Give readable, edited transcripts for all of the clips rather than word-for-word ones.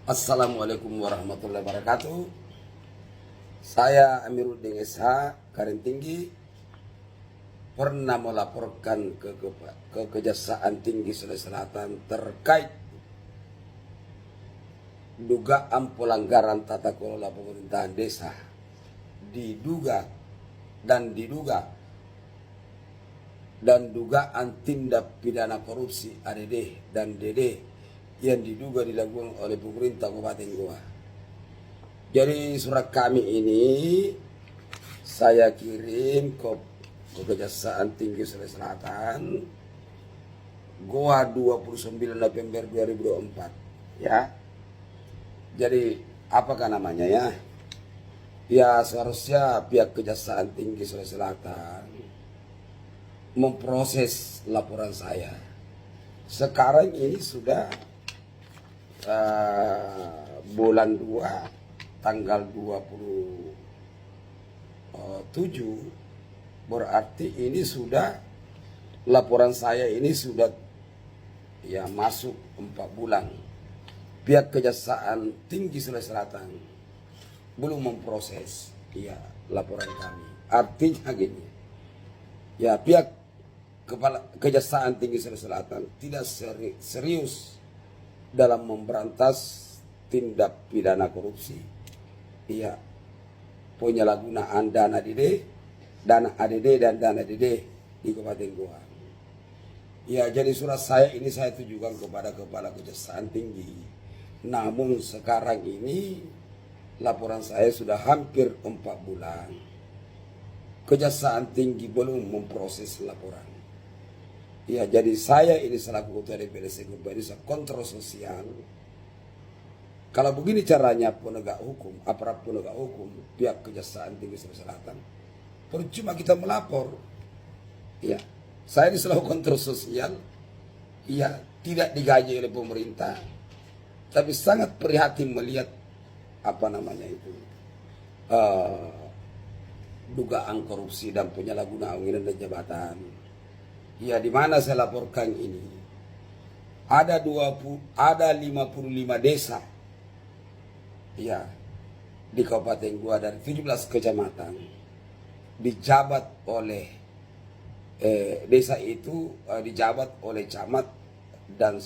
Assalamualaikum warahmatullahi wabarakatuh. Saya Amiruddin SH, Karin Tinggi, pernah melaporkan ke Kejaksaan Tinggi Sulawesi Selatan terkait dugaan pelanggaran tata kelola pemerintahan desa, diduga dan dugaan tindak pidana korupsi ADD dan DD yang diduga dilakukan oleh pemerintah Kabupaten Goa. Jadi surat kami ini saya kirim ke Kejaksaan Tinggi Sulawesi Selatan Goa 29 November 2024 ya. Jadi apakah namanya ya? Ya seharusnya pihak Kejaksaan Tinggi Sulawesi Selatan memproses laporan saya. Sekarang ini sudah bulan 2 tanggal 27, berarti ini sudah laporan saya ini sudah ya masuk 4 bulan. Pihak Kejaksaan Tinggi Sulawesi Selatan belum memproses ya laporan kami. Artinya gini, ya pihak Kejaksaan Tinggi Sulawesi Selatan tidak serius dalam memberantas tindak pidana korupsi, iya, penyalahgunaan dana ADD dan dana DD di Kabupaten Goa. Ya, jadi surat saya ini saya tujukan kepada Kepala Kejaksaan Tinggi. Namun sekarang ini laporan saya sudah hampir 4 bulan. Kejaksaan Tinggi belum memproses laporan. Ya, jadi saya ini selaku Ketua DPD Desa Kontrol Sosial. Kalau begini caranya penegak hukum, aparat penegak hukum, pihak Kejaksaan Tinggi Sulawesi Selatan, percuma kita melapor. Ya, saya ini selaku Kontrol Sosial, ya tidak digaji oleh pemerintah, tapi sangat prihatin melihat dugaan korupsi dan penyalahgunaan wewenang dan jabatan. Ya, di mana saya laporkan ini ada 55 desa ya di Kabupaten Goa dari 17 kecamatan dijabat oleh desa itu dijabat oleh camat dan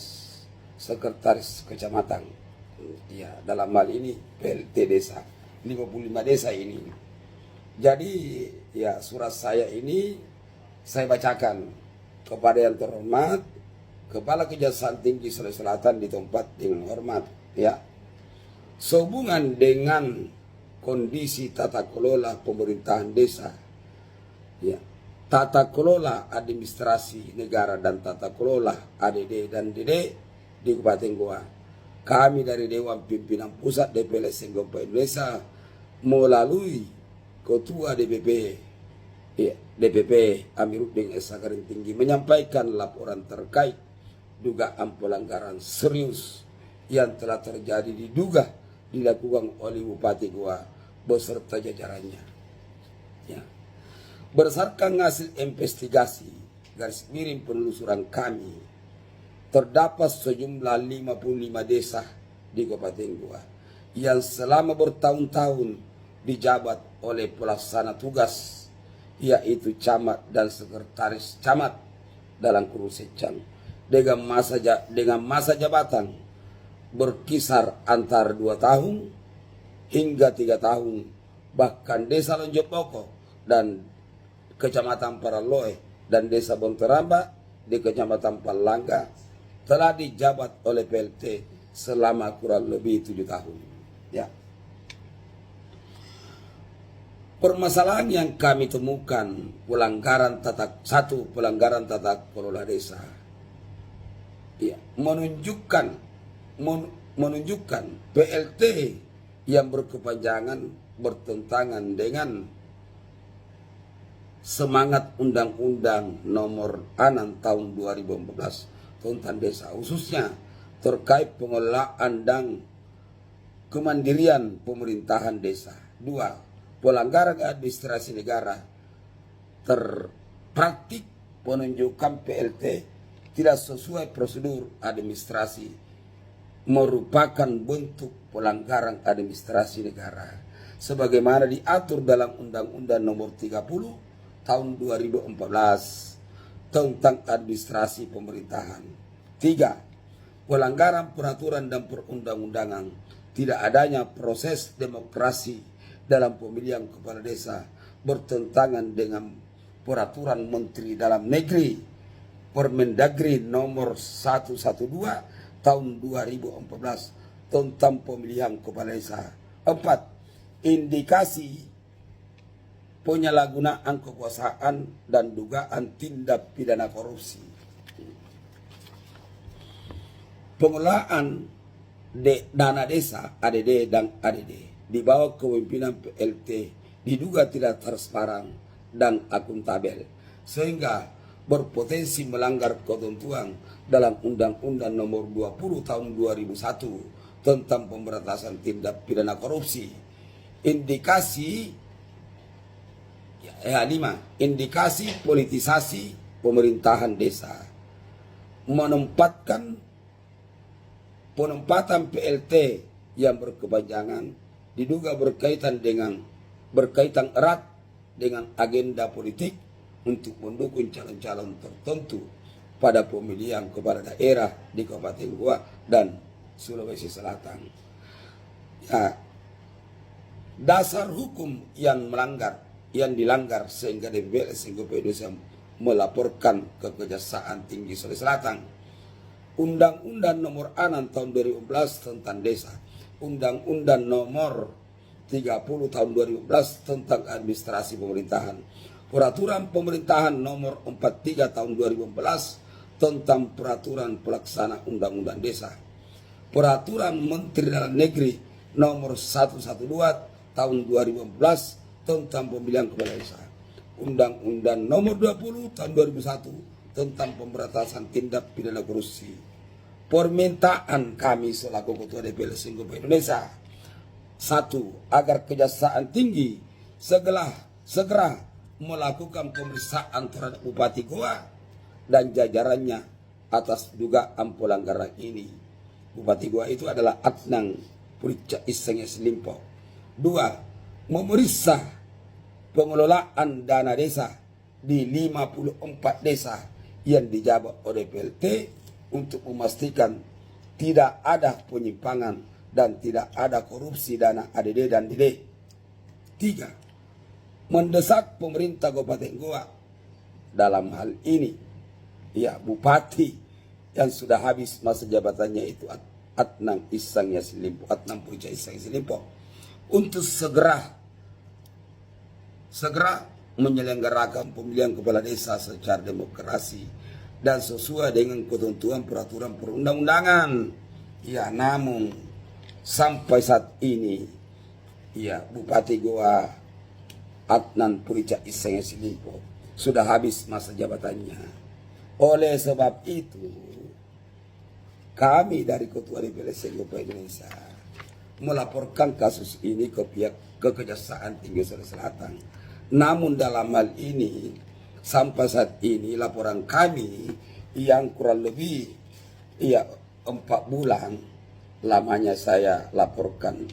sekretaris kecamatan. Ya, dalam hal ini PLT desa 55 desa ini. Jadi ya surat saya ini saya bacakan kepada yang terhormat Kepala Kejaksaan Tinggi Sulawesi Selatan di tempat dengan hormat ya. Sehubungan dengan kondisi tata kelola pemerintahan desa ya, tata kelola administrasi negara dan tata kelola ADD dan DD di Kabupaten Goa, kami dari Dewan Pimpinan Pusat DPLS Goa Indonesia melalui Ketua DPP Amiruddin SH Karin Tinggi menyampaikan laporan terkait dugaan pelanggaran serius yang telah terjadi diduga dilakukan oleh Bupati Goa beserta jajarannya. Ya. Berdasarkan hasil investigasi garis miring penelusuran kami, terdapat sejumlah 55 desa di Kabupaten Goa yang selama bertahun-tahun dijabat oleh pelaksana tugas yaitu camat dan sekretaris camat dalam kurun secam dengan masa jabatan berkisar antara 2 tahun hingga 3 tahun. Bahkan desa Lonjopoko dan kecamatan Paraloe dan desa Bonteramba di kecamatan Palangga telah dijabat oleh PLT selama kurang lebih 7 tahun ya. Permasalahan yang kami temukan pelanggaran tata kelola desa ya, menunjukkan PLT yang berkepanjangan bertentangan dengan semangat Undang-Undang Nomor 6 Tahun 2014 tentang desa, khususnya terkait pengelolaan dan kemandirian pemerintahan desa. 2. Pelanggaran administrasi negara terpraktik penunjukan PLT tidak sesuai prosedur administrasi merupakan bentuk pelanggaran administrasi negara sebagaimana diatur dalam Undang-Undang Nomor 30 Tahun 2014 tentang administrasi pemerintahan. 3. Pelanggaran peraturan dan perundang-undangan, tidak adanya proses demokrasi dalam pemilihan kepala desa bertentangan dengan peraturan Menteri Dalam Negeri Permendagri nomor 112 tahun 2014 tentang pemilihan kepala desa. 4. Indikasi penyalahgunaan kekuasaan dan dugaan tindak pidana korupsi. Pengelolaan dana desa ADD dan ADD di bawah kepemimpinan PLT diduga tidak transparan dan akuntabel sehingga berpotensi melanggar ketentuan dalam Undang-Undang Nomor 20 Tahun 2001 tentang pemberantasan tindak pidana korupsi. Indikasi 5. Indikasi politisasi pemerintahan desa. Penempatan PLT yang berkepanjangan diduga berkaitan erat dengan agenda politik untuk mendukung calon-calon tertentu pada pemilihan kepala daerah di Kabupaten Goa dan Sulawesi Selatan. Ya, dasar hukum yang dilanggar sehingga DPR Indonesia melaporkan ke Kejaksaan Tinggi Sulawesi Selatan. Undang-Undang Nomor 6 Tahun 2011 tentang Desa, Undang-Undang Nomor 30 Tahun 2011 tentang Administrasi Pemerintahan, Peraturan Pemerintahan Nomor 43 Tahun 2011 tentang Peraturan Pelaksana Undang-Undang Desa, Peraturan Menteri Dalam Negeri Nomor 112 Tahun 2014 tentang Pemilihan Kepala Desa, Undang-Undang Nomor 20 Tahun 2001 tentang pemberantasan tindak pidana korupsi. Permintaan kami selaku Ketua DPR Indonesia, 1. Agar Kejaksaan Tinggi segera melakukan pemeriksaan terhadap Bupati Goa dan jajarannya atas dugaan pelanggaran ini. Bupati Goa itu adalah Adnan Purica Iseng Limpo. 2. Memeriksa pengelolaan dana desa di 54 desa yang dijabat oleh PLT untuk memastikan tidak ada penyimpangan dan tidak ada korupsi dana ADD dan DD. 3. Mendesak pemerintah Kabupaten Goa dalam hal ini, ya, Bupati yang sudah habis masa jabatannya itu Adnan Purica Iseng Limpo untuk segera menyelenggarakan pemilihan kepala desa secara demokrasi dan sesuai dengan ketentuan peraturan perundang-undangan. Ya, namun sampai saat ini, ya, Bupati Goa Adnan Purica Iseng Limpo sudah habis masa jabatannya. Oleh sebab itu, kami dari Ketua DPR Indonesia melaporkan kasus ini ke Kejaksaan Tinggi Sulawesi Selatan. Namun dalam hal ini sampai saat ini laporan kami yang kurang lebih 4 bulan lamanya saya laporkan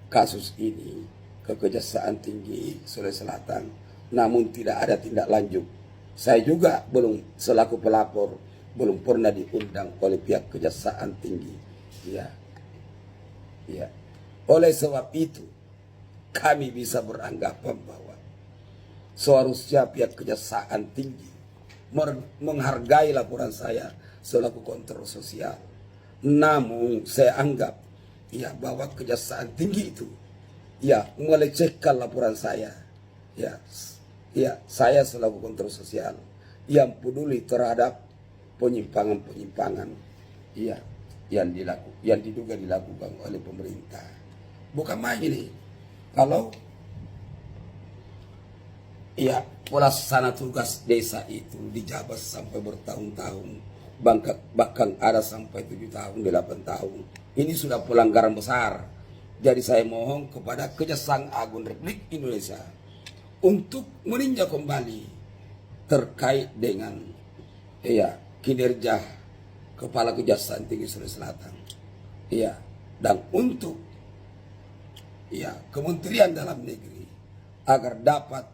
kasus ini ke Kejaksaan Tinggi Sulawesi Selatan, namun tidak ada tindak lanjut. Saya juga selaku pelapor belum pernah diundang oleh pihak Kejaksaan Tinggi. Ya. Oleh sebab itu kami bisa beranggapan bahwa seharusnya pihak Kejaksaan Tinggi menghargai laporan saya selaku kontrol sosial. Namun saya anggap bahwa Kejaksaan Tinggi itu melecehkan laporan saya. Saya selaku kontrol sosial yang peduli terhadap penyimpangan-penyimpangan yang diduga dilakukan oleh pemerintah. Bukan main ini. Kalau pelaksana tugas desa itu dijabat sampai bertahun-tahun, bahkan ada sampai 7 tahun, 8 tahun. Ini sudah pelanggaran besar. Jadi saya mohon kepada Kejaksaan Agung Republik Indonesia untuk meninjau kembali terkait dengan kinerja Kepala Kejaksaan Tinggi Sulawesi Selatan. ya, dan untuk ya Kementerian Dalam Negeri agar dapat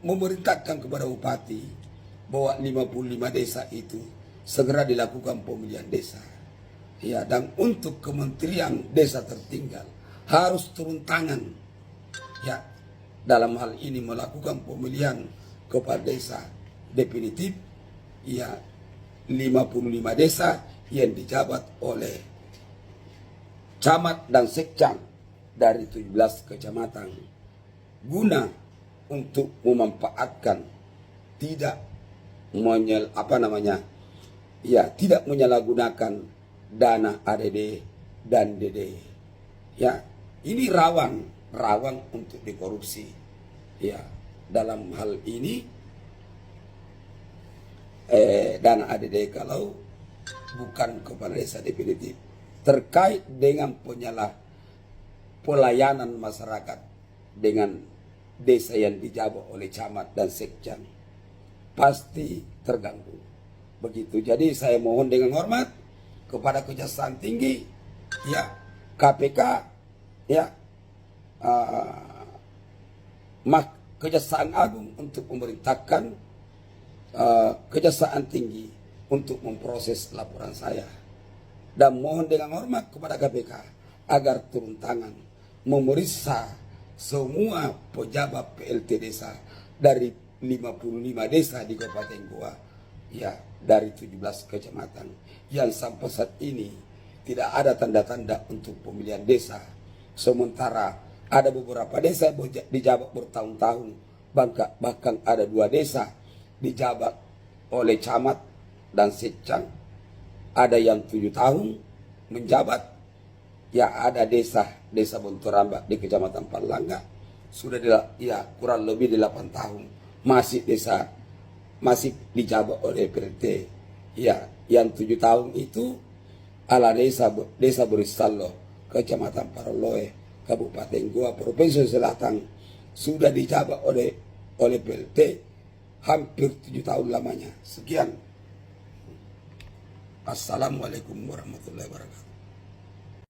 memerintahkan kepada bupati bahwa 55 desa itu segera dilakukan pemilihan desa. Ya, dan untuk Kementerian Desa Tertinggal harus turun tangan ya dalam hal ini melakukan pemilihan kepala desa definitif ya 55 desa yang dijabat oleh camat dan sekcam dari 17 kecamatan guna untuk memanfaatkan tidak tidak menyalahgunakan dana ADD dan DD. Ya, ini rawan untuk dikorupsi. Ya, dalam hal ini dana ADD kalau bukan kepala desa definitif terkait dengan pelayanan masyarakat dengan desa yang dijabat oleh camat dan sekcam pasti terganggu. Begitu. Jadi saya mohon dengan hormat kepada Kejaksaan Tinggi, ya KPK, ya Kejaksaan Agung untuk memerintahkan Kejaksaan Tinggi untuk memproses laporan saya, dan mohon dengan hormat kepada KPK agar turun tangan memeriksa semua pejabat PLT desa dari 55 desa di Kabupaten Goa, ya dari 17 kecamatan yang sampai saat ini tidak ada tanda-tanda untuk pemilihan desa. Sementara ada beberapa desa dijabat bertahun-tahun, bahkan ada 2 desa dijabat oleh camat dan sekcam. Ada yang 7 tahun menjabat. Ya, ada desa Bontoramba di Kecamatan Palangga sudah kurang lebih 8 tahun masih dijabat oleh PLT. Ya, yang 7 tahun itu ala desa Berisalo, Kecamatan Paroloe, Kabupaten Goa, Provinsi Selatan, sudah dijabat oleh PLT hampir 7 tahun lamanya. Sekian. Assalamualaikum warahmatullahi wabarakatuh.